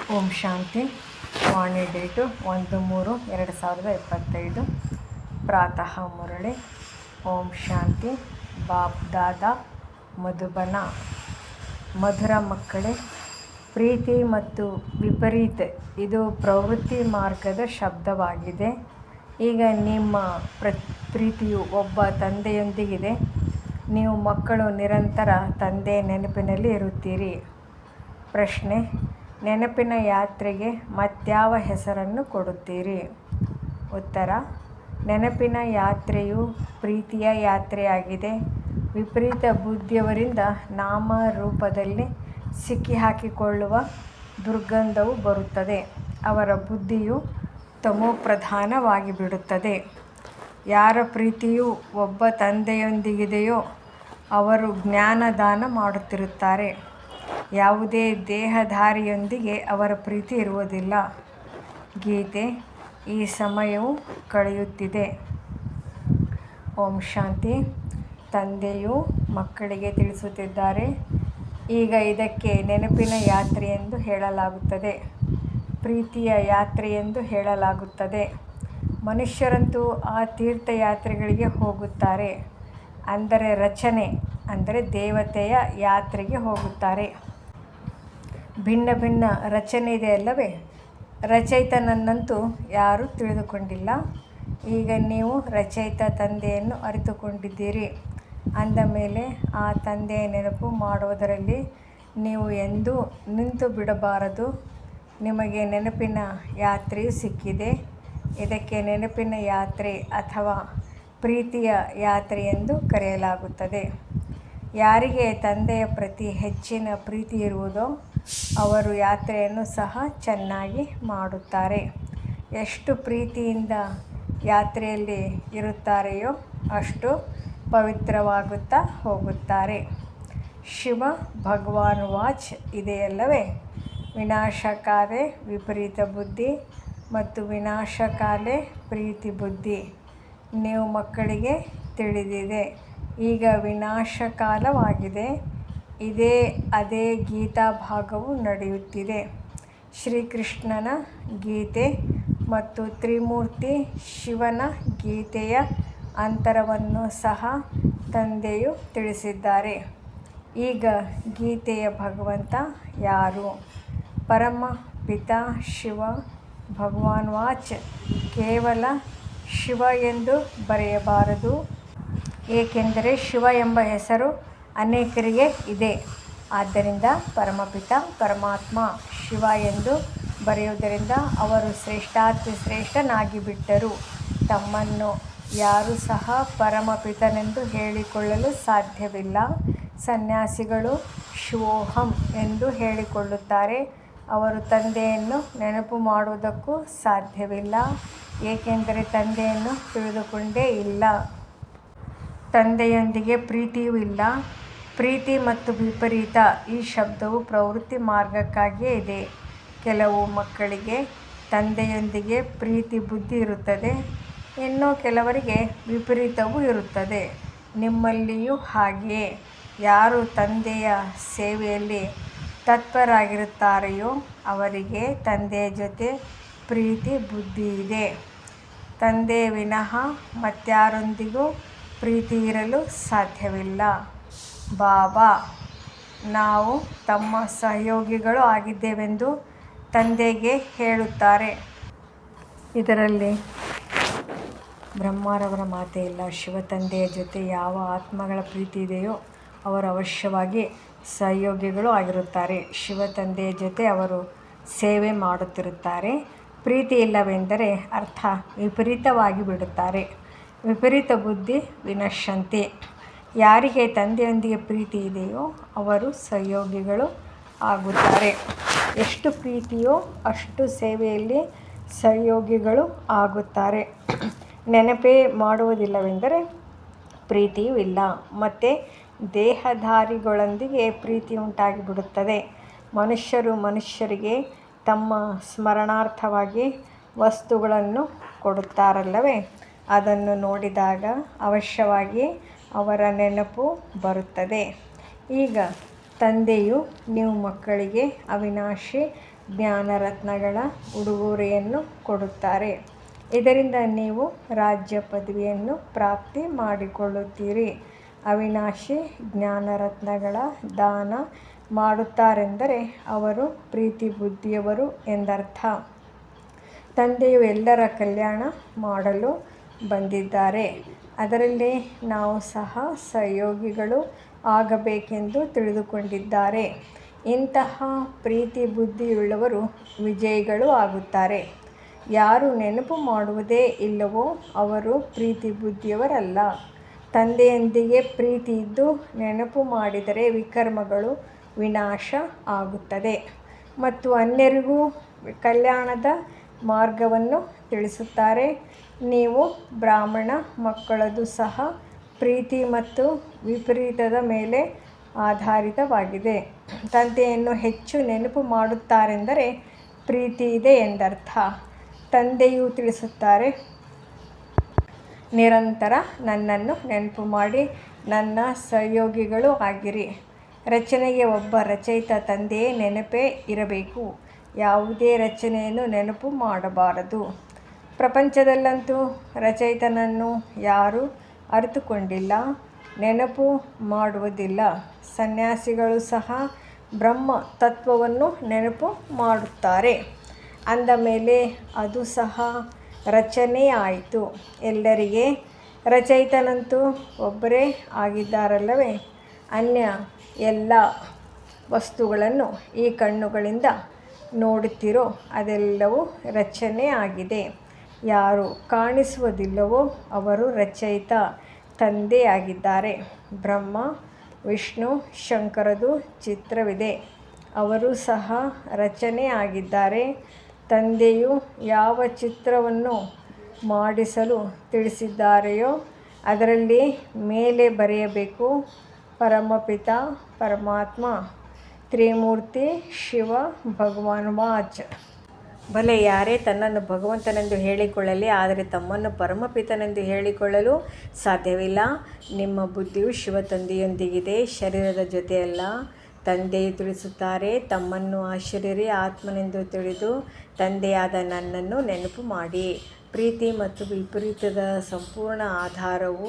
ಓಂ ಶಾಂತಿ. ವಾಣಿ date 1/3/2025. ಪ್ರಾತಃ ಮುರಳಿ. ಓಂ ಶಾಂತಿ. ಬಾಪ್ ದಾದಾ ಮಧುಬನ. ಮಧುರ ಮಕ್ಕಳೇ, ಪ್ರೀತಿ ಮತ್ತು ವಿಪರೀತ ಇದು ಪ್ರವೃತ್ತಿ ಮಾರ್ಗದ ಶಬ್ದವಾಗಿದೆ. ಈಗ ನಿಮ್ಮ ಪ್ರೀತಿಯು ಒಬ್ಬ ತಂದೆಯೊಂದಿಗಿದೆ. ನೀವು ಮಕ್ಕಳು ನಿರಂತರ ತಂದೆಯ ನೆನಪಿನಲ್ಲಿ ಇರುತ್ತೀರಿ. ಪ್ರಶ್ನೆ: ನೆನಪಿನ ಯಾತ್ರೆಗೆ ಮತ್ಯಾವ ಹೆಸರನ್ನು ಕೊಡುತ್ತೀರಿ? ಉತ್ತರ: ನೆನಪಿನ ಯಾತ್ರೆಯು ಪ್ರೀತಿಯ ಯಾತ್ರೆಯಾಗಿದೆ. ವಿಪರೀತ ಬುದ್ಧಿಯವರಿಂದ ನಾಮ ರೂಪದಲ್ಲಿ ಸಿಕ್ಕಿಹಾಕಿಕೊಳ್ಳುವ ದುರ್ಗಂಧವು ಬರುತ್ತದೆ. ಅವರ ಬುದ್ಧಿಯು ತಮೋಪ್ರಧಾನವಾಗಿ ಬಿಡುತ್ತದೆ. ಯಾರ ಪ್ರೀತಿಯು ಒಬ್ಬ ತಂದೆಯೊಂದಿಗಿದೆಯೋ ಅವರು ಜ್ಞಾನದಾನ ಮಾಡುತ್ತಿರುತ್ತಾರೆ. ಯಾವುದೇ ದೇಹಧಾರಿಯೊಂದಿಗೆ ಅವರ ಪ್ರೀತಿ ಇರುವುದಿಲ್ಲ. ಗೀತೆ. ಈ ಸಮಯವು ಕಳೆಯುತ್ತಿದೆ. ಓಂ ಶಾಂತಿ. ತಂದೆಯು ಮಕ್ಕಳಿಗೆ ತಿಳಿಸುತ್ತಿದ್ದಾರೆ. ಈಗ ಇದಕ್ಕೆ ನೆನಪಿನ ಯಾತ್ರೆಯೆಂದು ಹೇಳಲಾಗುತ್ತದೆ, ಪ್ರೀತಿಯ ಯಾತ್ರೆಯೆಂದು ಹೇಳಲಾಗುತ್ತದೆ. ಮನುಷ್ಯರಂತೂ ಆ ತೀರ್ಥಯಾತ್ರೆಗಳಿಗೆ ಹೋಗುತ್ತಾರೆ, ಅಂದರೆ ರಚನೆ ಅಂದರೆ ದೇವತೆಯ ಯಾತ್ರೆಗೆ ಹೋಗುತ್ತಾರೆ. ಭಿನ್ನ ಭಿನ್ನ ರಚನೆ ಇದೆಯಲ್ಲವೇ? ರಚಯಿತನನ್ನಂತೂ ಯಾರೂ ತಿಳಿದುಕೊಂಡಿಲ್ಲ. ಈಗ ನೀವು ರಚಯಿತ ತಂದೆಯನ್ನು ಅರಿತುಕೊಂಡಿದ್ದೀರಿ. ಅಂದ ಮೇಲೆ ಆ ತಂದೆಯ ನೆನಪು ಮಾಡುವುದರಲ್ಲಿ ನೀವು ಎಂದೂ ನಿಂತು ಬಿಡಬಾರದು. ನಿಮಗೆ ನೆನಪಿನ ಯಾತ್ರೆಯು ಸಿಕ್ಕಿದೆ. ಇದಕ್ಕೆ ನೆನಪಿನ ಯಾತ್ರೆ ಅಥವಾ ಪ್ರೀತಿಯ ಯಾತ್ರೆ ಎಂದು ಕರೆಯಲಾಗುತ್ತದೆ. ಯಾರಿಗೆ ತಂದೆಯ ಪ್ರತಿ ಹೆಚ್ಚಿನ ಪ್ರೀತಿ ಇರುವುದೋ ಅವರು ಯಾತ್ರೆಯನ್ನು ಸಹ ಚೆನ್ನಾಗಿ ಮಾಡುತ್ತಾರೆ. ಎಷ್ಟು ಪ್ರೀತಿಯಿಂದ ಯಾತ್ರೆಯಲ್ಲಿ ಇರುತ್ತಾರೆಯೋ ಅಷ್ಟು ಪವಿತ್ರವಾಗುತ್ತಾ ಹೋಗುತ್ತಾರೆ. ಶಿವ ಭಗವಾನ್ ವಾಚ್ ಇದೆಯಲ್ಲವೇ? ವಿನಾಶಕಾಲೇ ವಿಪರೀತ ಬುದ್ಧಿ ಮತ್ತು ವಿನಾಶಕಾಲೇ ಪ್ರೀತಿ ಬುದ್ಧಿ. ನೀವು ಮಕ್ಕಳಿಗೆ ತಿಳಿದಿದೆ. ಈಗ ವಿನಾಶಕಾಲವಾಗಿದೆ. ಅದೇ ಗೀತಾ ಭಾಗವು ನಡೆಯುತ್ತಿದೆ. ಶ್ರೀಕೃಷ್ಣನ ಗೀತೆ ಮತ್ತು ತ್ರಿಮೂರ್ತಿ ಶಿವನ ಗೀತೆಯ ಅಂತರವನ್ನು ಸಹ ತಂದೆಯು ತಿಳಿಸಿದ್ದಾರೆ. ಈಗ ಗೀತೆಯ ಭಗವಂತ ಯಾರು? ಪರಮ ಪಿತಾ ಶಿವ ಭಗವಾನ್ ವಾಚ್. ಕೇವಲ ಶಿವ ಎಂದು ಬರೆಯಬಾರದು, ಏಕೆಂದರೆ ಶಿವ ಎಂಬ ಹೆಸರು ಅನೇಕರಿಗೆ ಇದೆ. ಆದ್ದರಿಂದ ಪರಮಪಿತ ಪರಮಾತ್ಮ ಶಿವ ಎಂದು ಬರೆಯುವುದರಿಂದ ಅವರು ಶ್ರೇಷ್ಠಾತಿ ಶ್ರೇಷ್ಠನಾಗಿಬಿಟ್ಟರು. ತಮ್ಮನ್ನು ಯಾರೂ ಸಹ ಪರಮಪಿತನೆಂದು ಹೇಳಿಕೊಳ್ಳಲು ಸಾಧ್ಯವಿಲ್ಲ. ಸನ್ಯಾಸಿಗಳು ಶಿವೋಹಂ ಎಂದು ಹೇಳಿಕೊಳ್ಳುತ್ತಾರೆ. ಅವರು ತಂದೆಯನ್ನು ನೆನಪು ಮಾಡುವುದಕ್ಕೂ ಸಾಧ್ಯವಿಲ್ಲ, ಏಕೆಂದರೆ ತಂದೆಯನ್ನು ತಿಳಿದುಕೊಂಡೇ ಇಲ್ಲ. ತಂದೆಯೊಂದಿಗೆ ಪ್ರೀತಿಯೂ ಇಲ್ಲ. ಪ್ರೀತಿ ಮತ್ತು ವಿಪರೀತ ಈ ಶಬ್ದವು ಪ್ರವೃತ್ತಿ ಮಾರ್ಗಕ್ಕಾಗಿಯೇ ಇದೆ. ಕೆಲವು ಮಕ್ಕಳಿಗೆ ತಂದೆಯೊಂದಿಗೆ ಪ್ರೀತಿ ಬುದ್ಧಿ ಇರುತ್ತದೆ, ಇನ್ನು ಕೆಲವರಿಗೆ ವಿಪರೀತವೂ ಇರುತ್ತದೆ. ನಿಮ್ಮಲ್ಲಿಯೂ ಹಾಗೆಯೇ. ಯಾರು ತಂದೆಯ ಸೇವೆಯಲ್ಲಿ ತತ್ಪರರಾಗಿರುತ್ತಾರೆಯೋ ಅವರಿಗೆ ತಂದೆಯ ಜೊತೆ ಪ್ರೀತಿ ಬುದ್ಧಿ ಇದೆ. ತಂದೆಯ ವಿನಃ ಮತ್ಯಾರೊಂದಿಗೂ ಪ್ರೀತಿ ಇರಲು ಸಾಧ್ಯವಿಲ್ಲ. ಬಾಬಾ ನಾವು ತಮ್ಮ ಸಹಯೋಗಿಗಳು ಆಗಿದ್ದೇವೆಂದು ತಂದೆಗೆ ಹೇಳುತ್ತಾರೆ. ಇದರಲ್ಲಿ ಬ್ರಹ್ಮರವರ ಮಾತೇ ಇಲ್ಲ. ಶಿವ ತಂದೆಯ ಜೊತೆ ಯಾವ ಆತ್ಮಗಳ ಪ್ರೀತಿ ಇದೆಯೋ ಅವರು ಅವಶ್ಯವಾಗಿ ಸಹಯೋಗಿಗಳು ಆಗಿರುತ್ತಾರೆ. ಶಿವ ತಂದೆಯ ಜೊತೆ ಅವರು ಸೇವೆ ಮಾಡುತ್ತಿರುತ್ತಾರೆ. ಪ್ರೀತಿ ಇಲ್ಲವೆಂದರೆ ಅರ್ಥ ವಿಪರೀತವಾಗಿ ಬಿಡುತ್ತಾರೆ. ವಿಪರೀತ ಬುದ್ಧಿ ವಿನಶ್ಯಂತಿ. ಯಾರಿಗೆ ತಂದೆಯೊಂದಿಗೆ ಪ್ರೀತಿ ಇದೆಯೋ ಅವರು ಸಹಯೋಗಿಗಳು ಆಗುತ್ತಾರೆ. ಎಷ್ಟು ಪ್ರೀತಿಯೋ ಅಷ್ಟು ಸೇವೆಯಲ್ಲಿ ಸಹಯೋಗಿಗಳು ಆಗುತ್ತಾರೆ. ನೆನಪೇ ಮಾಡುವುದಿಲ್ಲವೆಂದರೆ ಪ್ರೀತಿಯೂ ಇಲ್ಲ. ಮತ್ತು ದೇಹಧಾರಿಗಳೊಂದಿಗೆ ಪ್ರೀತಿ ಉಂಟಾಗಿಬಿಡುತ್ತದೆ. ಮನುಷ್ಯರು ಮನುಷ್ಯರಿಗೆ ತಮ್ಮ ಸ್ಮರಣಾರ್ಥವಾಗಿ ವಸ್ತುಗಳನ್ನು ಕೊಡುತ್ತಾರಲ್ಲವೇ? ಅದನ್ನು ನೋಡಿದಾಗ ಅವಶ್ಯವಾಗಿ ಅವರ ನೆನಪು ಬರುತ್ತದೆ. ಈಗ ತಂದೆಯು ನೀವು ಮಕ್ಕಳಿಗೆ ಅವಿನಾಶಿ ಜ್ಞಾನರತ್ನಗಳ ಉಡುಗೊರೆಯನ್ನು ಕೊಡುತ್ತಾರೆ. ಇದರಿಂದ ನೀವು ರಾಜ್ಯ ಪದವಿಯನ್ನು ಪ್ರಾಪ್ತಿ ಮಾಡಿಕೊಳ್ಳುತ್ತೀರಿ. ಅವಿನಾಶಿ ಜ್ಞಾನರತ್ನಗಳ ದಾನ ಮಾಡುತ್ತಾರೆಂದರೆ ಅವರು ಪ್ರೀತಿ ಬುದ್ಧಿಯವರು ಎಂದರ್ಥ. ತಂದೆಯು ಎಲ್ಲರ ಕಲ್ಯಾಣ ಮಾಡಲು ಬಂದಿದ್ದಾರೆ. ಅದರಲ್ಲಿ ನಾವು ಸಹ ಸಹಯೋಗಿಗಳು ಆಗಬೇಕೆಂದು ತಿಳಿದುಕೊಂಡಿದ್ದಾರೆ. ಇಂತಹ ಪ್ರೀತಿ ಬುದ್ಧಿಯುಳ್ಳವರು ವಿಜಯಿಗಳು ಆಗುತ್ತಾರೆ. ಯಾರು ನೆನಪು ಮಾಡುವುದೇ ಇಲ್ಲವೋ ಅವರು ಪ್ರೀತಿ ಬುದ್ಧಿಯವರಲ್ಲ. ತಂದೆಯೊಂದಿಗೆ ಪ್ರೀತಿ ಇದ್ದು ನೆನಪು ಮಾಡಿದರೆ ವಿಕರ್ಮಗಳು ವಿನಾಶ ಆಗುತ್ತದೆ ಮತ್ತು ಅನ್ಯರಿಗೂ ಕಲ್ಯಾಣದ ಮಾರ್ಗವನ್ನು ತಿಳಿಸುತ್ತಾರೆ. ನೀವು ಬ್ರಾಹ್ಮಣ ಮಕ್ಕಳದು ಸಹ ಪ್ರೀತಿ ಮತ್ತು ವಿಪರೀತದ ಮೇಲೆ ಆಧಾರಿತವಾಗಿದೆ. ತಂದೆಯನ್ನು ಹೆಚ್ಚು ನೆನಪು ಮಾಡುತ್ತಾರೆಂದರೆ ಪ್ರೀತಿ ಇದೆ ಎಂದರ್ಥ. ತಂದೆಯು ತಿಳಿಸುತ್ತಾರೆ, ನಿರಂತರ ನನ್ನನ್ನು ನೆನಪು ಮಾಡಿ ನನ್ನ ಸಹಯೋಗಿಗಳು ಆಗಿರಿ. ರಚನೆಗೆ ಒಬ್ಬ ರಚಯಿತ ತಂದೆಯೇ ನೆನಪೇ ಇರಬೇಕು. ಯಾವುದೇ ರಚನೆಯನ್ನು ನೆನಪು ಮಾಡಬಾರದು. ಪ್ರಪಂಚದಲ್ಲಂತೂ ರಚಯಿತನನ್ನು ಯಾರೂ ಅರಿತುಕೊಂಡಿಲ್ಲ, ನೆನಪು ಮಾಡುವುದಿಲ್ಲ. ಸನ್ಯಾಸಿಗಳು ಸಹ ಬ್ರಹ್ಮ ತತ್ವವನ್ನು ನೆನಪು ಮಾಡುತ್ತಾರೆ. ಅಂದ ಮೇಲೆ ಅದು ಸಹ ರಚನೆಯಾಯಿತು. ಎಲ್ಲರಿಗೆ ರಚಯಿತನಂತೂ ಒಬ್ಬರೇ ಆಗಿದ್ದಾರಲ್ಲವೇ. ಅನ್ಯ ಎಲ್ಲ ವಸ್ತುಗಳನ್ನು ಈ ಕಣ್ಣುಗಳಿಂದ ನೋಡುತ್ತೀರೋ ಅದೆಲ್ಲವೂ ರಚನೆ ಆಗಿದೆ. ಯಾರು ಕಾಣಿಸುವುದಿಲ್ಲವೋ ಅವರು ರಚಯಿತ ತಂದೆಯಾಗಿದ್ದಾರೆ. ಬ್ರಹ್ಮ ವಿಷ್ಣು ಶಂಕರದು ಚಿತ್ರವಿದೆ. ಅವರು ಸಹ ರಚನೆ ಆಗಿದ್ದಾರೆ. ತಂದೆಯು ಯಾವ ಚಿತ್ರವನ್ನು ಮಾಡಿಸಲು ತಿಳಿಸಿದ್ದಾರೆಯೋ ಅದರಲ್ಲಿ ಮೇಲೆ ಬರೆಯಬೇಕು, ಪರಮಪಿತ ಪರಮಾತ್ಮ ತ್ರಿಮೂರ್ತಿ ಶಿವ ಭಗವಾನುವಾಚ. ಭಲೆ ಯಾರೇ ತನ್ನನ್ನು ಭಗವಂತನೆಂದು ಹೇಳಿಕೊಳ್ಳಲಿ, ಆದರೆ ತಮ್ಮನ್ನು ಪರಮಪಿತನೆಂದು ಹೇಳಿಕೊಳ್ಳಲು ಸಾಧ್ಯವಿಲ್ಲ. ನಿಮ್ಮ ಬುದ್ಧಿಯು ಶಿವ ತಂದೆಯೊಂದಿಗಿದೆ, ಶರೀರದ ಜೊತೆಯಲ್ಲ. ತಂದೆಯು ತಿಳಿಸುತ್ತಾರೆ, ತಮ್ಮನ್ನು ಅಶರೀರಿ ಆತ್ಮನೆಂದು ತಿಳಿದು ತಂದೆಯಾದ ನನ್ನನ್ನು ನೆನಪು ಮಾಡಿ. ಪ್ರೀತಿ ಮತ್ತು ವಿಪರೀತದ ಸಂಪೂರ್ಣ ಆಧಾರವು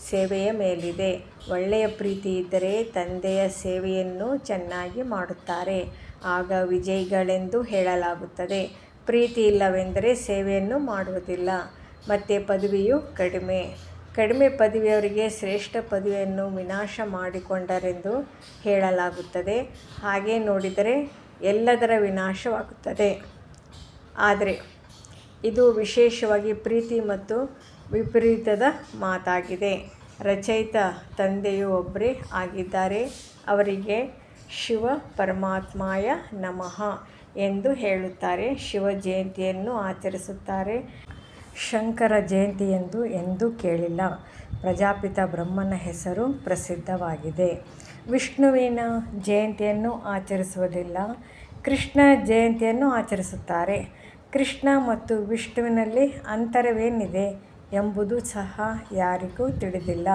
ಸೇವೆಯ ಮೇಲಿದೆ. ಒಳ್ಳೆಯ ಪ್ರೀತಿ ಇದ್ದರೆ ತಂದೆಯ ಸೇವೆಯನ್ನು ಚೆನ್ನಾಗಿ ಮಾಡುತ್ತಾರೆ, ಆಗ ವಿಜಯಿಗಳೆಂದು ಹೇಳಲಾಗುತ್ತದೆ. ಪ್ರೀತಿ ಇಲ್ಲವೆಂದರೆ ಸೇವೆಯನ್ನು ಮಾಡುವುದಿಲ್ಲ. ಮತ್ತು ಪದವಿಯು ಕಡಿಮೆ ಪದವಿಯವರಿಗೆ ಶ್ರೇಷ್ಠ ಪದವಿಯನ್ನು ವಿನಾಶ ಮಾಡಿಕೊಂಡರೆಂದು ಹೇಳಲಾಗುತ್ತದೆ. ಹಾಗೆ ನೋಡಿದರೆ ಎಲ್ಲದರ ವಿನಾಶವಾಗುತ್ತದೆ. ಆದರೆ ಇದು ವಿಶೇಷವಾಗಿ ಪ್ರೀತಿ ಮತ್ತು ವಿಪರೀತದ ಮಾತಾಗಿದೆ. ರಚಯಿತ ತಂದೆಯು ಒಬ್ಬರೇ ಆಗಿದ್ದಾರೆ. ಅವರಿಗೆ ಶಿವ ಪರಮಾತ್ಮಾಯ ನಮಃ ಎಂದು ಹೇಳುತ್ತಾರೆ. ಶಿವ ಜಯಂತಿಯನ್ನು ಆಚರಿಸುತ್ತಾರೆ. ಶಂಕರ ಜಯಂತಿ ಎಂದೂ ಕೇಳಿಲ್ಲ. ಪ್ರಜಾಪಿತ ಬ್ರಹ್ಮನ ಹೆಸರು ಪ್ರಸಿದ್ಧವಾಗಿದೆ. ವಿಷ್ಣುವಿನ ಜಯಂತಿಯನ್ನು ಆಚರಿಸುವುದಿಲ್ಲ. ಕೃಷ್ಣ ಜಯಂತಿಯನ್ನು ಆಚರಿಸುತ್ತಾರೆ. ಕೃಷ್ಣ ಮತ್ತು ವಿಷ್ಣುವಿನಲ್ಲಿ ಅಂತರವೇನಿದೆ ಎಂಬುದು ಸಹ ಯಾರಿಗೂ ತಿಳಿದಿಲ್ಲ.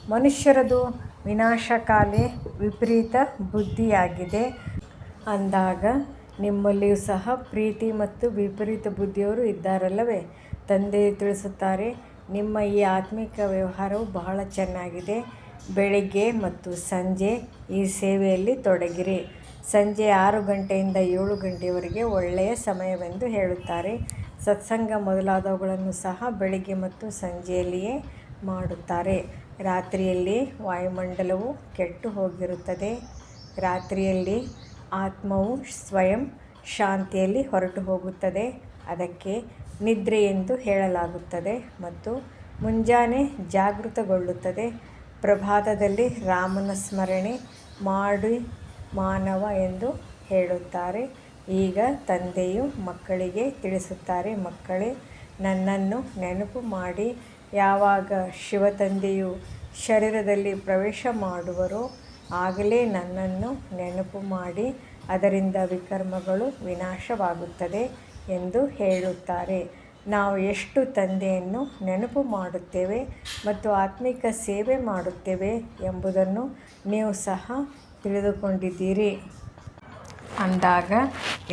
ಮನುಷ್ಯರದು ವಿನಾಶಕಾಲೇ ವಿಪರೀತ ಬುದ್ಧಿಯಾಗಿದೆ. ಅಂದಾಗ ನಿಮ್ಮಲ್ಲಿಯೂ ಸಹ ಪ್ರೀತಿ ಮತ್ತು ವಿಪರೀತ ಬುದ್ಧಿಯವರು ಇದ್ದಾರಲ್ಲವೇ. ತಂದೆಯು ತಿಳಿಸುತ್ತಾರೆ, ನಿಮ್ಮ ಈ ಆತ್ಮಿಕ ವ್ಯವಹಾರವು ಬಹಳ ಚೆನ್ನಾಗಿದೆ. ಬೆಳಿಗ್ಗೆ ಮತ್ತು ಸಂಜೆ ಈ ಸೇವೆಯಲ್ಲಿ ತೊಡಗಿರಿ. ಸಂಜೆ 6 ಗಂಟೆಯಿಂದ 7 ಗಂಟೆಯವರೆಗೆ ಒಳ್ಳೆಯ ಸಮಯವೆಂದು ಹೇಳುತ್ತಾರೆ. ಸತ್ಸಂಗ ಮೊದಲಾದವುಗಳನ್ನು ಸಹ ಬೆಳಿಗ್ಗೆ ಮತ್ತು ಸಂಜೆಯಲ್ಲಿಯೇ ಮಾಡುತ್ತಾರೆ. ರಾತ್ರಿಯಲ್ಲಿ ವಾಯುಮಂಡಲವು ಕೆಟ್ಟು ಹೋಗಿರುತ್ತದೆ. ರಾತ್ರಿಯಲ್ಲಿ ಆತ್ಮವು ಸ್ವಯಂ ಶಾಂತಿಯಲ್ಲಿ ಹೊರಟು ಹೋಗುತ್ತದೆ. ಅದಕ್ಕೆ ನಿದ್ರೆ ಎಂದು ಹೇಳಲಾಗುತ್ತದೆ ಮತ್ತು ಮುಂಜಾನೆ ಜಾಗೃತಗೊಳ್ಳುತ್ತದೆ. ಪ್ರಭಾತದಲ್ಲಿ ರಾಮನ ಸ್ಮರಣೆ ಮಾಡಿ ಮಾನವ ಎಂದು ಹೇಳುತ್ತಾರೆ. ಈಗ ತಂದೆಯು ಮಕ್ಕಳಿಗೆ ತಿಳಿಸುತ್ತಾರೆ, ಮಕ್ಕಳೇ, ನನ್ನನ್ನು ನೆನಪು ಮಾಡಿ. ಯಾವಾಗ ಶಿವತಂದೆಯು ಶರೀರದಲ್ಲಿ ಪ್ರವೇಶ ಮಾಡುವರೋ ಆಗಲೇ ನನ್ನನ್ನು ನೆನಪು ಮಾಡಿ. ಅದರಿಂದ ವಿಕರ್ಮಗಳು ವಿನಾಶವಾಗುತ್ತದೆ ಎಂದು ಹೇಳುತ್ತಾರೆ. ನಾವು ಎಷ್ಟು ತಂದೆಯನ್ನು ನೆನಪು ಮಾಡುತ್ತೇವೆ ಮತ್ತು ಆತ್ಮಿಕ ಸೇವೆ ಮಾಡುತ್ತೇವೆ ಎಂಬುದನ್ನು ನೀವು ಸಹ ತಿಳಿದುಕೊಂಡಿದ್ದೀರಿ. ಅಂದಾಗ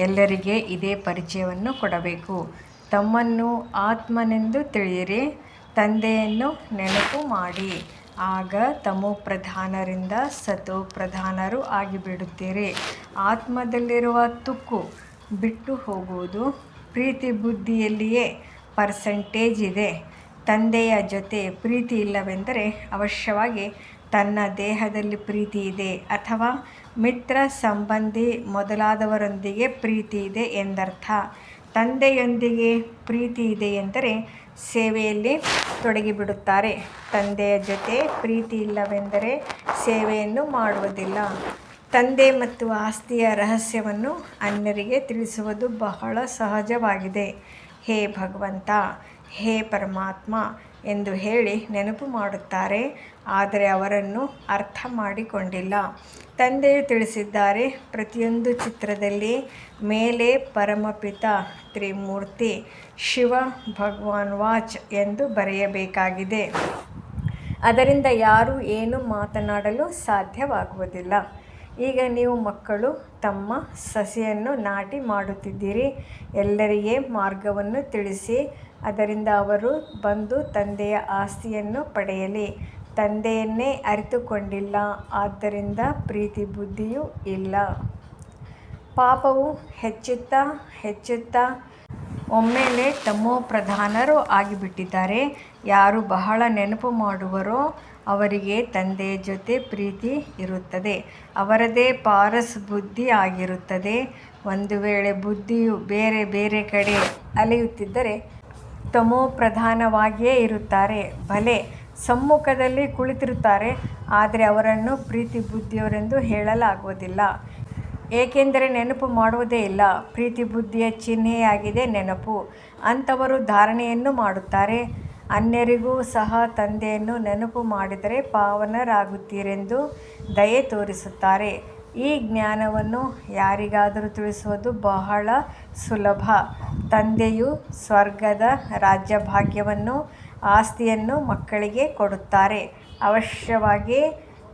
ಎಲ್ಲರಿಗೆ ಇದೇ ಪರಿಚಯವನ್ನು ಕೊಡಬೇಕು. ತಮ್ಮನ್ನು ಆತ್ಮನೆಂದು ತಿಳಿಯಿರಿ, ತಂದೆಯನ್ನು ನೆನಪು ಮಾಡಿ. ಆಗ ತಮೋ ಪ್ರಧಾನರಿಂದ ಸತೋ ಪ್ರಧಾನರು ಆಗಿಬಿಡುತ್ತೀರಿ. ಆತ್ಮದಲ್ಲಿರುವ ತುಕ್ಕು ಬಿಟ್ಟು ಹೋಗುವುದು. ಪ್ರೀತಿ ಬುದ್ಧಿಯಲ್ಲಿಯೇ ಪರ್ಸೆಂಟೇಜ್ ಇದೆ. ತಂದೆಯ ಜೊತೆ ಪ್ರೀತಿ ಇಲ್ಲವೆಂದರೆ ಅವಶ್ಯವಾಗಿ ತನ್ನ ದೇಹದಲ್ಲಿ ಪ್ರೀತಿ ಇದೆ ಅಥವಾ ಮಿತ್ರ ಸಂಬಂಧಿ ಮೊದಲಾದವರೊಂದಿಗೆ ಪ್ರೀತಿ ಇದೆ ಎಂದರ್ಥ. ತಂದೆಯೊಂದಿಗೆ ಪ್ರೀತಿ ಇದೆ ಎಂದರೆ ಸೇವೆಯಲ್ಲಿ ತೊಡಗಿಬಿಡುತ್ತಾರೆ. ತಂದೆಯ ಜೊತೆ ಪ್ರೀತಿ ಇಲ್ಲವೆಂದರೆ ಸೇವೆಯನ್ನು ಮಾಡುವುದಿಲ್ಲ. ತಂದೆ ಮತ್ತು ಆಸ್ತಿಯ ರಹಸ್ಯವನ್ನು ಅನ್ಯರಿಗೆ ತಿಳಿಸುವುದು ಬಹಳ ಸಹಜವಾಗಿದೆ. ಹೇ ಭಗವಂತ, ಹೇ ಪರಮಾತ್ಮ ಎಂದು ಹೇಳಿ ನೆನಪು ಮಾಡುತ್ತಾರೆ, ಆದರೆ ಅವರನ್ನು ಅರ್ಥ ಮಾಡಿಕೊಂಡಿಲ್ಲ. ತಂದೆಯು ತಿಳಿಸಿದ್ದಾರೆ, ಪ್ರತಿಯೊಂದು ಚಿತ್ರದಲ್ಲಿ ಮೇಲೆ ಪರಮಪಿತ ತ್ರಿಮೂರ್ತಿ ಶಿವ ಭಗವಾನ್ ವಾಚ್ ಎಂದು ಬರೆಯಬೇಕಾಗಿದೆ. ಅದರಿಂದ ಯಾರೂ ಏನೂ ಮಾತನಾಡಲು ಸಾಧ್ಯವಾಗುವುದಿಲ್ಲ. ಈಗ ನೀವು ಮಕ್ಕಳು ತಮ್ಮ ಸಸಿಯನ್ನು ನಾಟಿ ಮಾಡುತ್ತಿದ್ದೀರಿ. ಎಲ್ಲರಿಗೆ ಮಾರ್ಗವನ್ನು ತಿಳಿಸಿ, ಅದರಿಂದ ಅವರು ಬಂದು ತಂದೆಯ ಆಸ್ತಿಯನ್ನು ಪಡೆಯಲಿ. ತಂದೆಯನ್ನೇ ಅರಿತುಕೊಂಡಿಲ್ಲ, ಆದ್ದರಿಂದ ಪ್ರೀತಿ ಬುದ್ಧಿಯೂ ಇಲ್ಲ. ಪಾಪವು ಹೆಚ್ಚುತ್ತಾ ಹೆಚ್ಚುತ್ತಾ ಒಮ್ಮೆಲೇ ತಮೋ ಪ್ರಧಾನರು ಆಗಿಬಿಟ್ಟಿದ್ದಾರೆ. ಯಾರು ಬಹಳ ನೆನಪು ಮಾಡುವರೋ ಅವರಿಗೆ ತಂದೆಯ ಜೊತೆ ಪ್ರೀತಿ ಇರುತ್ತದೆ. ಅವರದೇ ಪಾರಸ್ ಬುದ್ಧಿ ಆಗಿರುತ್ತದೆ. ಒಂದು ವೇಳೆ ಬುದ್ಧಿಯು ಬೇರೆ ಬೇರೆ ಕಡೆ ಅಲೆಯುತ್ತಿದ್ದರೆ ತಮೋ ಪ್ರಧಾನವಾಗಿಯೇ ಇರುತ್ತಾರೆ. ಭಲೆ ಸಮ್ಮುಖದಲ್ಲಿ ಕುಳಿತಿರುತ್ತಾರೆ, ಆದರೆ ಅವರನ್ನು ಪ್ರೀತಿ ಬುದ್ಧಿಯವರೆಂದು ಹೇಳಲಾಗುವುದಿಲ್ಲ. ಏಕೆಂದರೆ ನೆನಪು ಮಾಡುವುದೇ ಇಲ್ಲ. ಪ್ರೀತಿ ಬುದ್ಧಿಯ ಚಿಹ್ನೆಯಾಗಿದೆ ನೆನಪು. ಅಂಥವರು ಧಾರಣೆಯನ್ನು ಮಾಡುತ್ತಾರೆ. ಅನ್ಯರಿಗೂ ಸಹ ತಂದೆಯನ್ನು ನೆನಪು ಮಾಡಿದರೆ ಪಾವನರಾಗುತ್ತೀರೆಂದು ದಯೆ ತೋರಿಸುತ್ತಾರೆ. ಈ ಜ್ಞಾನವನ್ನು ಯಾರಿಗಾದರೂ ತಿಳಿಸುವುದು ಬಹಳ ಸುಲಭ. ತಂದೆಯು ಸ್ವರ್ಗದ ರಾಜ್ಯಭಾಗ್ಯವನ್ನು ಆಸ್ತಿಯನ್ನು ಮಕ್ಕಳಿಗೆ ಕೊಡುತ್ತಾರೆ. ಅವಶ್ಯವಾಗಿ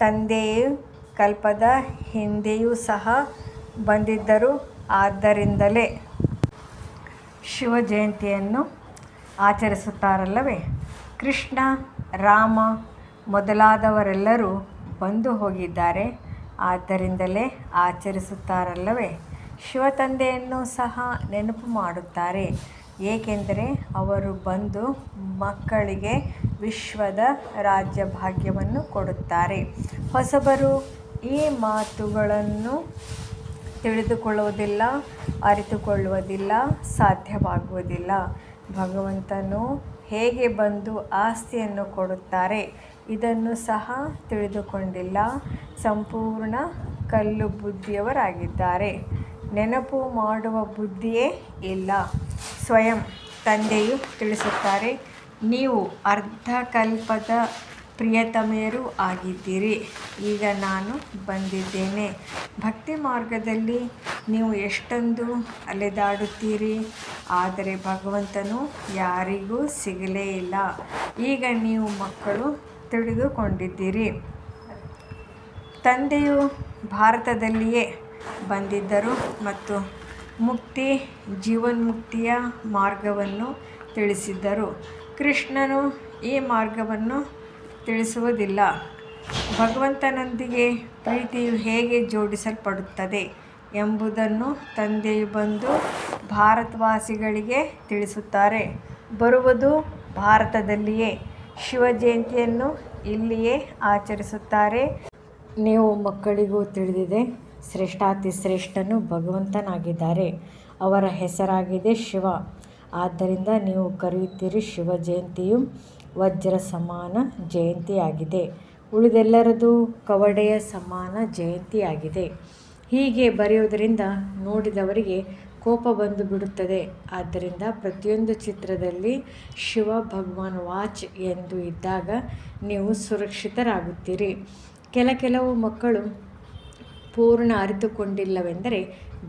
ತಂದೆಯು ಕಲ್ಪದ ಹಿಂದೆಯೂ ಸಹ ಬಂದಿದ್ದರು. ಆದ್ದರಿಂದಲೇ ಶಿವ ಜಯಂತಿಯನ್ನು ಆಚರಿಸುತ್ತಾರಲ್ಲವೇ? ಕೃಷ್ಣ, ರಾಮ ಮೊದಲಾದವರೆಲ್ಲರೂ ಬಂದು ಹೋಗಿದ್ದಾರೆ. ಆದ್ದರಿಂದಲೇ ಆಚರಿಸುತ್ತಾರಲ್ಲವೇ? ಶಿವ ತಂದೆಯನ್ನು ಸಹ ನೆನಪು ಮಾಡುತ್ತಾರೆ, ಏಕೆಂದರೆ ಅವರು ಬಂದು ಮಕ್ಕಳಿಗೆ ವಿಶ್ವದ ರಾಜ್ಯಭಾಗ್ಯವನ್ನು ಕೊಡುತ್ತಾರೆ. ಹೊಸಬರು ಈ ಮಾತುಗಳನ್ನು ತಿಳಿದುಕೊಳ್ಳುವುದಿಲ್ಲ, ಅರಿತುಕೊಳ್ಳುವುದಿಲ್ಲ, ಸಾಧ್ಯವಾಗುವುದಿಲ್ಲ. ಭಗವಂತನು ಹೇಗೆ ಬಂದು ಆಸ್ತಿಯನ್ನು ಕೊಡುತ್ತಾರೆ ಇದನ್ನು ಸಹ ತಿಳಿದುಕೊಂಡಿಲ್ಲ. ಸಂಪೂರ್ಣ ಕಲ್ಲು ಬುದ್ಧಿಯವರಾಗಿದ್ದಾರೆ. ನೆನಪು ಮಾಡುವ ಬುದ್ಧಿಯೇ ಇಲ್ಲ. ಸ್ವಯಂ ತಂದೆಯು ತಿಳಿಸುತ್ತಾರೆ, ನೀವು ಅರ್ಧಕಲ್ಪದ ಪ್ರಿಯತಮೆಯರೂ ಆಗಿದ್ದೀರಿ. ಈಗ ನಾನು ಬಂದಿದ್ದೇನೆ. ಭಕ್ತಿ ಮಾರ್ಗದಲ್ಲಿ ನೀವು ಎಷ್ಟೊಂದು ಅಲೆದಾಡುತ್ತೀರಿ, ಆದರೆ ಭಗವಂತನು ಯಾರಿಗೂ ಸಿಗಲೇ ಇಲ್ಲ. ಈಗ ನೀವು ಮಕ್ಕಳು ತಿಳಿದುಕೊಂಡಿದ್ದೀರಿ. ತಂದೆಯು ಭಾರತದಲ್ಲಿಯೇ ಬಂದಿದ್ದರು ಮತ್ತು ಮುಕ್ತಿ, ಜೀವನ್ಮುಕ್ತಿಯ ಮಾರ್ಗವನ್ನು ತಿಳಿಸಿದ್ದರು. ಕೃಷ್ಣನು ಈ ಮಾರ್ಗವನ್ನು ತಿಳಿಸುವುದಿಲ್ಲ. ಭಗವಂತನೊಂದಿಗೆ ಪ್ರೀತಿಯು ಹೇಗೆ ಜೋಡಿಸಲ್ಪಡುತ್ತದೆ ಎಂಬುದನ್ನು ತಂದೆಯು ಬಂದು ಭಾರತವಾಸಿಗಳಿಗೆ ತಿಳಿಸುತ್ತಾರೆ. ಬರುವುದು ಭಾರತದಲ್ಲಿಯೇ. ಶಿವ ಜಯಂತಿಯನ್ನು ಇಲ್ಲಿಯೇ ಆಚರಿಸುತ್ತಾರೆ. ನೀವು ಮಕ್ಕಳಿಗೂ ತಿಳಿದಿದೆ, ಶ್ರೇಷ್ಠಾತಿಶ್ರೇಷ್ಠನು ಭಗವಂತನಾಗಿದ್ದಾರೆ. ಅವರ ಹೆಸರಾಗಿದೆ ಶಿವ. ಆದ್ದರಿಂದ ನೀವು ಕರೆಯುತ್ತೀರಿ. ಶಿವ ಜಯಂತಿಯು ವಜ್ರ ಸಮಾನ ಜಯಂತಿಯಾಗಿದೆ. ಉಳಿದೆಲ್ಲರದು ಕವಡೆಯ ಸಮಾನ ಜಯಂತಿಯಾಗಿದೆ. ಹೀಗೆ ಬರೆಯುವುದರಿಂದ ನೋಡಿದವರಿಗೆ ಕೋಪ ಬಂದು ಬಿಡುತ್ತದೆ. ಆದ್ದರಿಂದ ಪ್ರತಿಯೊಂದು ಚಿತ್ರದಲ್ಲಿ ಶಿವ ಭಗವಾನ್ ವಾಚ್ ಎಂದು ಇದ್ದಾಗ ನೀವು ಸುರಕ್ಷಿತರಾಗುತ್ತೀರಿ. ಕೆಲವು ಮಕ್ಕಳು ಪೂರ್ಣ ಅರಿತುಕೊಂಡಿಲ್ಲವೆಂದರೆ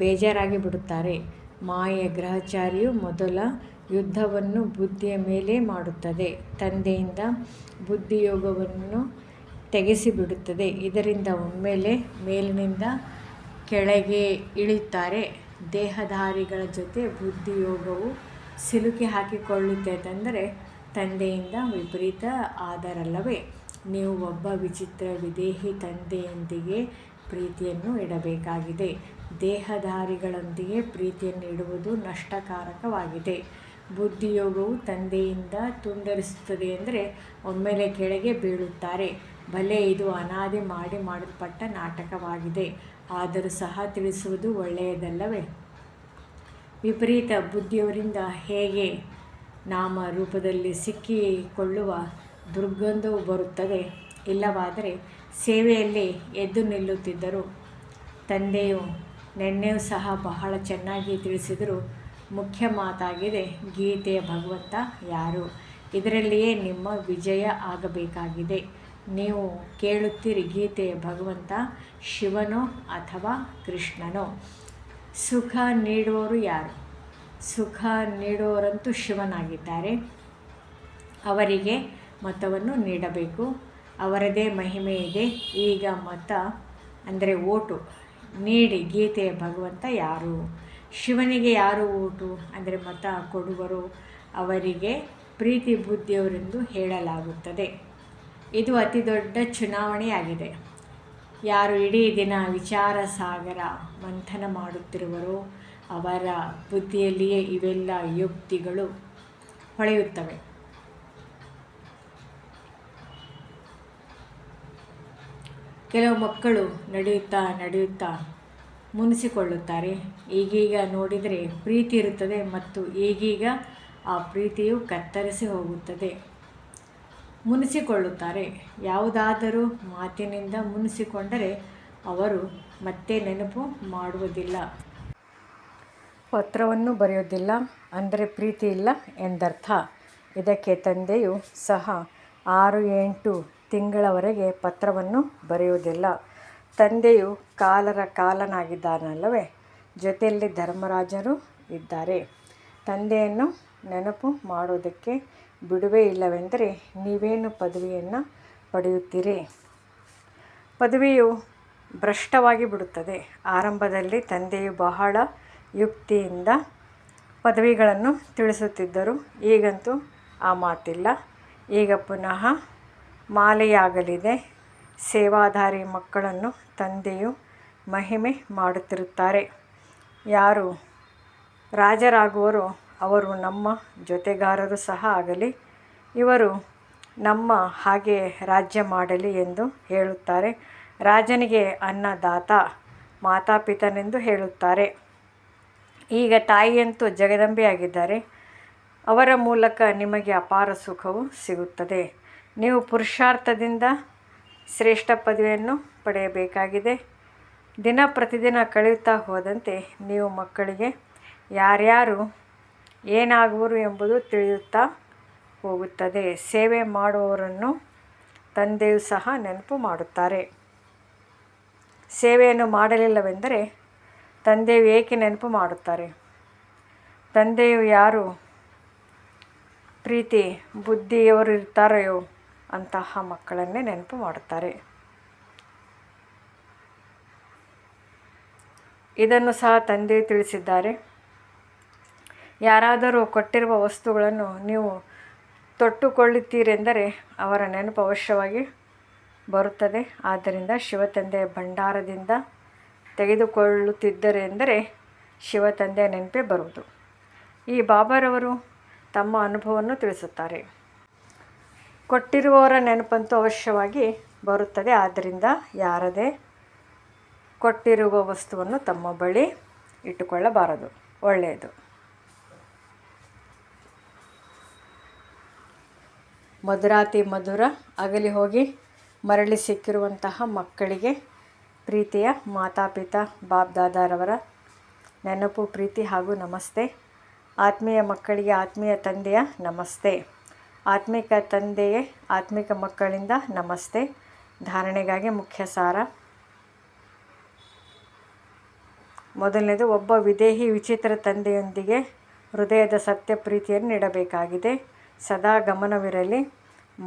ಬೇಜಾರಾಗಿ ಬಿಡುತ್ತಾರೆ. ಮಾಯೆಯ ಗ್ರಹಚಾರಿಯು ಮೊದಲ ಯುದ್ಧವನ್ನು ಬುದ್ಧಿಯ ಮೇಲೆ ಮಾಡುತ್ತದೆ. ತಂದೆಯಿಂದ ಬುದ್ಧಿಯೋಗವನ್ನು ತೆಗೆಸಿಬಿಡುತ್ತದೆ. ಇದರಿಂದ ಒಮ್ಮೆಲೇ ಮೇಲಿನಿಂದ ಕೆಳಗೆ ಇಳಿಯುತ್ತಾರೆ. ದೇಹಧಾರಿಗಳ ಜೊತೆ ಬುದ್ಧಿಯೋಗವು ಸಿಲುಕಿ ಹಾಕಿಕೊಳ್ಳುತ್ತದೆಂದರೆ ತಂದೆಯಿಂದ ವಿಪರೀತ ಆದರಲ್ಲವೇ? ನೀವು ಒಬ್ಬ ವಿಚಿತ್ರ ವಿದೇಹಿ ತಂದೆಯೊಂದಿಗೆ ಪ್ರೀತಿಯನ್ನು ಇಡಬೇಕಾಗಿದೆ. ದೇಹಧಾರಿಗಳೊಂದಿಗೆ ಪ್ರೀತಿಯನ್ನು ಇಡುವುದು ನಷ್ಟಕಾರಕವಾಗಿದೆ. ಬುದ್ಧಿಯೋಗವು ತಂದೆಯಿಂದ ತುಂಡರಿಸುತ್ತದೆ ಎಂದರೆ ಒಮ್ಮೆಲೆ ಕೆಳಗೆ ಬೀಳುತ್ತಾರೆ. ಭಲೆ ಇದು ಅನಾದಿ ಮಾಡಲ್ಪಟ್ಟ ನಾಟಕವಾಗಿದೆ, ಆದರೂ ಸಹ ತಿಳಿಸುವುದು ಒಳ್ಳೆಯದಲ್ಲವೇ? ವಿಪರೀತ ಬುದ್ಧಿಯವರಿಂದ ಹೇಗೆ ನಾಮ ರೂಪದಲ್ಲಿ ಸಿಕ್ಕಿಕೊಳ್ಳುವ ದುರ್ಗಂಧವು ಬರುತ್ತದೆ. ಇಲ್ಲವಾದರೆ ಸೇವೆಯಲ್ಲಿ ಎದ್ದು ನಿಲ್ಲುತ್ತಿದ್ದರು. ತಂದೆಯು ನಿನ್ನೆಯೂ ಸಹ ಬಹಳ ಚೆನ್ನಾಗಿ ತಿಳಿಸಿದರು. ಮುಖ್ಯ ಮಾತಾಗಿದೆ, ಗೀತೆಯ ಭಗವಂತ ಯಾರು? ಇದರಲ್ಲಿಯೇ ನಿಮ್ಮ ವಿಜಯ ಆಗಬೇಕಾಗಿದೆ. ನೀವು ಕೇಳುತ್ತೀರಿ, ಗೀತೆಯ ಭಗವಂತ ಶಿವನೋ ಅಥವಾ ಕೃಷ್ಣನೋ? ಸುಖ ನೀಡುವವರು ಯಾರು? ಸುಖ ನೀಡುವವರಂತೂ ಶಿವನಾಗಿದ್ದಾರೆ. ಅವರಿಗೆ ಮತವನ್ನು ನೀಡಬೇಕು. ಅವರದೇ ಮಹಿಮೆ ಇದೆ. ಈಗ ಮತ ಅಂದರೆ ಓಟು ನೀಡಿ. ಗೀತೆಯ ಭಗವಂತ ಯಾರು? ಶಿವನಿಗೆ ಯಾರು ಓಟು ಅಂದರೆ ಮತ ಕೊಡುವರು? ಅವರಿಗೆ ಪ್ರೀತಿ ಬುದ್ಧಿಯವರೆಂದು ಹೇಳಲಾಗುತ್ತದೆ. ಇದು ಅತಿ ದೊಡ್ಡ ಚುನಾವಣೆಯಾಗಿದೆ. ಯಾರು ಇಡೀ ದಿನ ವಿಚಾರ ಸಾಗರ ಮಂಥನ ಮಾಡುತ್ತಿರುವರೋ ಅವರ ಬುದ್ಧಿಯಲ್ಲಿಯೇ ಇವೆಲ್ಲ ಯುಕ್ತಿಗಳು ಹೊಳೆಯುತ್ತವೆ. ಕೆಲವು ಮಕ್ಕಳು ನಡೆಯುತ್ತಾ ಮುನಿಸಿಕೊಳ್ಳುತ್ತಾರೆ. ಈಗೀಗ ನೋಡಿದರೆ ಪ್ರೀತಿ ಇರುತ್ತದೆ ಮತ್ತು ಈಗೀಗ ಆ ಪ್ರೀತಿಯು ಕತ್ತರಿಸಿ ಹೋಗುತ್ತದೆ. ಮುನಿಸಿಕೊಳ್ಳುತ್ತಾರೆ. ಯಾವುದಾದರೂ ಮಾತಿನಿಂದ ಮುನಿಸಿಕೊಂಡರೆ ಅವರು ಮತ್ತೆ ನೆನಪು ಮಾಡುವುದಿಲ್ಲ. ಪತ್ರವನ್ನು ಬರೆಯುವುದಿಲ್ಲ ಅಂದರೆ ಪ್ರೀತಿ ಇಲ್ಲ ಎಂದರ್ಥ. ಇದಕ್ಕೆ ತಂದೆಯು ಸಹ 6-8 ತಿಂಗಳವರೆಗೆ ಪತ್ರವನ್ನು ಬರೆಯುವುದಿಲ್ಲ. ತಂದೆಯು ಕಾಲನಾಗಿದ್ದಾನಲ್ಲವೇ? ಜೊತೆಯಲ್ಲಿ ಧರ್ಮರಾಜರು ಇದ್ದಾರೆ. ತಂದೆಯನ್ನು ನೆನಪು ಮಾಡುವುದಕ್ಕೆ ಬಿಡುವೇ ಇಲ್ಲವೆಂದರೆ ನೀವೇನು ಪದವಿಯನ್ನು ಪಡೆಯುತ್ತೀರಿ? ಪದವಿಯು ಭ್ರಷ್ಟವಾಗಿ ಬಿಡುತ್ತದೆ. ಆರಂಭದಲ್ಲಿ ತಂದೆಯು ಬಹಳ ಯುಕ್ತಿಯಿಂದ ಪದವಿಗಳನ್ನು ತಿಳಿಸುತ್ತಿದ್ದರು. ಈಗಂತೂ ಆ ಮಾತಿಲ್ಲ. ಈಗ ಪುನಃ ಮಾಲೆಯಾಗಲಿದೆ. ಸೇವಾಧಾರಿ ಮಕ್ಕಳನ್ನು ತಂದೆಯು ಮಹಿಮೆ ಮಾಡುತ್ತಿರುತ್ತಾರೆ. ಯಾರು ರಾಜರಾಗುವರೋ ಅವರು ನಮ್ಮ ಜೊತೆಗಾರರು ಸಹ ಆಗಲಿ. ಇವರು ನಮ್ಮ ಹಾಗೆ ರಾಜ್ಯ ಮಾಡಲಿ ಎಂದು ಹೇಳುತ್ತಾರೆ. ರಾಜನಿಗೆ ಅನ್ನದಾತ ಮಾತಾಪಿತನೆಂದು ಹೇಳುತ್ತಾರೆ. ಈಗ ತಾಯಿಯಂತೂ ಜಗದಂಬೆಯಾಗಿದ್ದಾರೆ. ಅವರ ಮೂಲಕ ನಿಮಗೆ ಅಪಾರ ಸುಖವು ಸಿಗುತ್ತದೆ. ನೀವು ಪುರುಷಾರ್ಥದಿಂದ ಶ್ರೇಷ್ಠ ಪದವಿಯನ್ನು ಪಡೆಯಬೇಕಾಗಿದೆ. ದಿನ ಪ್ರತಿದಿನ ಕಳೆಯುತ್ತಾ ಹೋದಂತೆ ನೀವು ಮಕ್ಕಳಿಗೆ ಯಾರ್ಯಾರು ಏನಾಗುವರು ಎಂಬುದು ತಿಳಿಯುತ್ತಾ ಹೋಗುತ್ತದೆ. ಸೇವೆ ಮಾಡುವವರನ್ನು ತಂದೆಯು ಸಹ ನೆನಪು ಮಾಡುತ್ತಾರೆ. ಸೇವೆಯನ್ನು ಮಾಡಲಿಲ್ಲವೆಂದರೆ ತಂದೆಯು ಏಕೆ ನೆನಪು ಮಾಡುತ್ತಾರೆ? ತಂದೆಯು ಯಾರು ಪ್ರೀತಿ ಬುದ್ಧಿಯವರು ಇರ್ತಾರೆಯೋ ಅಂತಹ ಮಕ್ಕಳನ್ನೇ ನೆನಪು ಮಾಡುತ್ತಾರೆ. ಇದನ್ನು ಸಹ ತಂದೆಯು ತಿಳಿಸಿದ್ದಾರೆ. ಯಾರಾದರೂ ಕೊಟ್ಟಿರುವ ವಸ್ತುಗಳನ್ನು ನೀವು ತೊಟ್ಟುಕೊಳ್ಳುತ್ತೀರೆಂದರೆ ಅವರ ನೆನಪು ಅವಶ್ಯವಾಗಿ ಬರುತ್ತದೆ. ಆದ್ದರಿಂದ ಶಿವತಂದೆಯ ಭಂಡಾರದಿಂದ ತೆಗೆದುಕೊಳ್ಳುತ್ತಿದ್ದರೆಂದರೆ ಶಿವತಂದೆಯ ನೆನಪೇ ಬರುವುದು. ಈ ಬಾಬಾರವರು ತಮ್ಮ ಅನುಭವವನ್ನು ತಿಳಿಸುತ್ತಾರೆ. ಕೊಟ್ಟಿರುವವರ ನೆನಪಂತೂ ಅವಶ್ಯವಾಗಿ ಬರುತ್ತದೆ. ಆದ್ದರಿಂದ ಯಾರದೇ ಕೊಟ್ಟಿರುವ ವಸ್ತುವನ್ನು ತಮ್ಮ ಬಳಿ ಇಟ್ಟುಕೊಳ್ಳಬಾರದು. ಒಳ್ಳೆಯದು. ಮಧುರಾತಿ ಮಧುರ ಅಗಲಿ ಹೋಗಿ ಮರಳಿ ಸಿಕ್ಕಿರುವಂತಹ ಮಕ್ಕಳಿಗೆ ಪ್ರೀತಿಯ ಮಾತಾಪಿತಾ ಬಾಪ್ ದಾದಾರವರ ನೆನಪು, ಪ್ರೀತಿ ಹಾಗೂ ನಮಸ್ತೆ. ಆತ್ಮೀಯ ಮಕ್ಕಳಿಗೆ ಆತ್ಮೀಯ ತಂದೆಯ ನಮಸ್ತೆ. ಆತ್ಮಿಕ ತಂದೆಯೇ ಆತ್ಮಿಕ ಮಕ್ಕಳಿಂದ ನಮಸ್ತೆ. ಧಾರಣೆಗಾಗಿ ಮುಖ್ಯ ಸಾರ. ಮೊದಲನೇದು, ಒಬ್ಬ ವಿದೇಹಿ ವಿಚಿತ್ರ ತಂದೆಯೊಂದಿಗೆ ಹೃದಯದ ಸತ್ಯ ಪ್ರೀತಿಯನ್ನು ನೀಡಬೇಕಾಗಿದೆ. ಸದಾ ಗಮನವಿರಲಿ.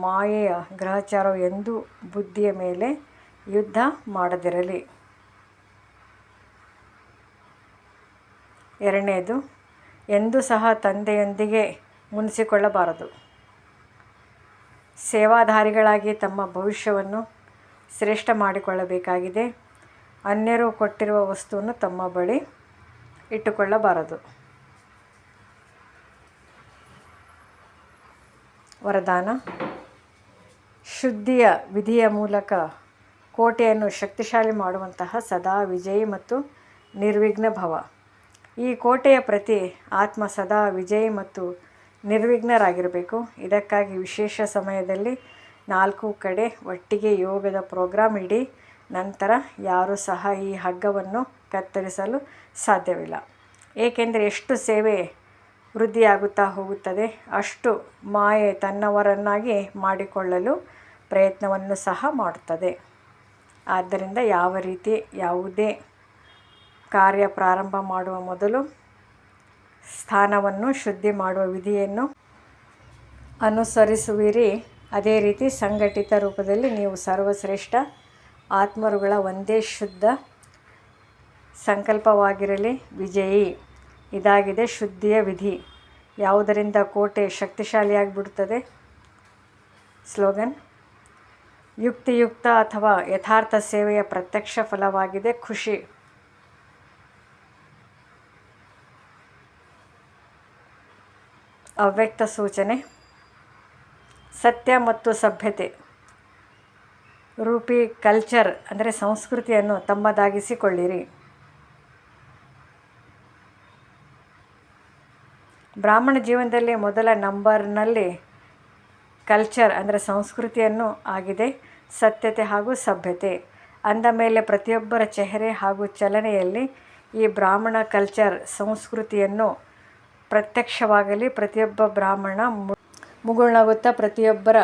ಮಾಯೆಯ ಗ್ರಹಚಾರವು ಎಂದೂ ಬುದ್ಧಿಯ ಮೇಲೆ ಯುದ್ಧ ಮಾಡದಿರಲಿ. ಎರಡನೇದು, ಎಂದೂ ಸಹ ತಂದೆಯೊಂದಿಗೆ ಮುನಿಸಿಕೊಳ್ಳಬಾರದು. ಸೇವಾಧಾರಿಗಳಾಗಿ ತಮ್ಮ ಭವಿಷ್ಯವನ್ನು ಶ್ರೇಷ್ಠ ಮಾಡಿಕೊಳ್ಳಬೇಕಾಗಿದೆ. ಅನ್ಯರು ಕೊಟ್ಟಿರುವ ವಸ್ತುವನ್ನು ತಮ್ಮ ಬಳಿ ಇಟ್ಟುಕೊಳ್ಳಬಾರದು. ವರದಾನ: ಶುದ್ಧಿಯ ವಿಧಿಯ ಮೂಲಕ ಕೋಟೆಯನ್ನು ಶಕ್ತಿಶಾಲಿ ಮಾಡುವಂತಹ ಸದಾ ವಿಜಯಿ ಮತ್ತು ನಿರ್ವಿಘ್ನ ಭವ. ಈ ಕೋಟೆಯ ಪ್ರತಿ ಆತ್ಮ ಸದಾ ವಿಜಯಿ ಮತ್ತು ನಿರ್ವಿಘ್ನರಾಗಿರಬೇಕು. ಇದಕ್ಕಾಗಿ ವಿಶೇಷ ಸಮಯದಲ್ಲಿ 4 ಕಡೆ ಒಟ್ಟಿಗೆ ಯೋಗದ ಪ್ರೋಗ್ರಾಂ ಇಡಿ. ನಂತರ ಯಾರೂ ಸಹ ಈ ಹಗ್ಗವನ್ನು ಕತ್ತರಿಸಲು ಸಾಧ್ಯವಿಲ್ಲ. ಏಕೆಂದರೆ ಎಷ್ಟು ಸೇವೆ ವೃದ್ಧಿಯಾಗುತ್ತಾ ಹೋಗುತ್ತದೆ, ಅಷ್ಟು ಮಾಯೆ ತನ್ನವರನ್ನಾಗಿ ಮಾಡಿಕೊಳ್ಳಲು ಪ್ರಯತ್ನವನ್ನು ಸಹ ಮಾಡುತ್ತದೆ. ಆದ್ದರಿಂದ ಯಾವುದೇ ಕಾರ್ಯ ಪ್ರಾರಂಭ ಮಾಡುವ ಮೊದಲು ಸ್ಥಾನವನ್ನು ಶುದ್ಧಿ ಮಾಡುವ ವಿಧಿಯನ್ನು ಅನುಸರಿಸುವಿರಿ. ಅದೇ ರೀತಿ ಸಂಘಟಿತ ರೂಪದಲ್ಲಿ ನೀವು ಸರ್ವಶ್ರೇಷ್ಠ ಆತ್ಮರುಗಳ ಒಂದೇ ಶುದ್ಧ ಸಂಕಲ್ಪವಾಗಿರಲಿ. ವಿಜಯಿ. ಇದಾಗಿದೆ ಶುದ್ಧಿಯ ವಿಧಿ, ಯಾವುದರಿಂದ ಕೋಟೆ ಶಕ್ತಿಶಾಲಿಯಾಗಿಬಿಡುತ್ತದೆ. ಸ್ಲೋಗನ್: ಯುಕ್ತಿಯುಕ್ತ ಅಥವಾ ಯಥಾರ್ಥ ಸೇವೆಯ ಪ್ರತ್ಯಕ್ಷ ಫಲವಾಗಿದೆ ಖುಷಿ. ಅವ್ಯಕ್ತ ಸೂಚನೆ: ಸತ್ಯ ಮತ್ತು ಸಭ್ಯತೆ ರೂಪಿ ಕಲ್ಚರ್ ಅಂದರೆ ಸಂಸ್ಕೃತಿಯನ್ನು ತಮ್ಮದಾಗಿಸಿಕೊಳ್ಳಿರಿ. ಬ್ರಾಹ್ಮಣ ಜೀವನದಲ್ಲಿ ಮೊದಲ ನಂಬರ್ನಲ್ಲಿ ಕಲ್ಚರ್ ಅಂದರೆ ಸಂಸ್ಕೃತಿಯನ್ನು ಆಗಿದೆ. ಸತ್ಯತೆ ಹಾಗೂ ಸಭ್ಯತೆ ಅಂದ ಮೇಲೆ ಪ್ರತಿಯೊಬ್ಬರ ಚೆಹರೆ ಹಾಗೂ ಚಲನೆಯಲ್ಲಿ ಈ ಬ್ರಾಹ್ಮಣ ಕಲ್ಚರ್ ಸಂಸ್ಕೃತಿಯನ್ನು ಪ್ರತ್ಯಕ್ಷವಾಗಲಿ. ಪ್ರತಿಯೊಬ್ಬ ಬ್ರಾಹ್ಮಣ ಮುಗುಳ್ನಗುತ್ತಾ ಪ್ರತಿಯೊಬ್ಬರ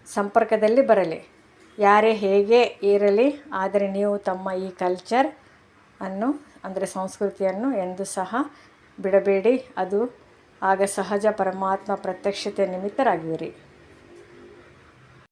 ಸಂಪರ್ಕದಲ್ಲಿ ಬರಲಿ. ಯಾರೇ ಹೇಗೆ ಇರಲಿ, ಆದರೆ ನೀವು ತಮ್ಮ ಈ ಕಲ್ಚರ್ ಅನ್ನು ಅಂದರೆ ಸಂಸ್ಕೃತಿಯನ್ನು ಎಂದೂ ಸಹ ಬಿಡಬೇಡಿ. ಆಗ ಸಹಜ ಪರಮಾತ್ಮ ಪ್ರತ್ಯಕ್ಷತೆಯ ನಿಮಿತ್ತರಾಗುವಿರಿ.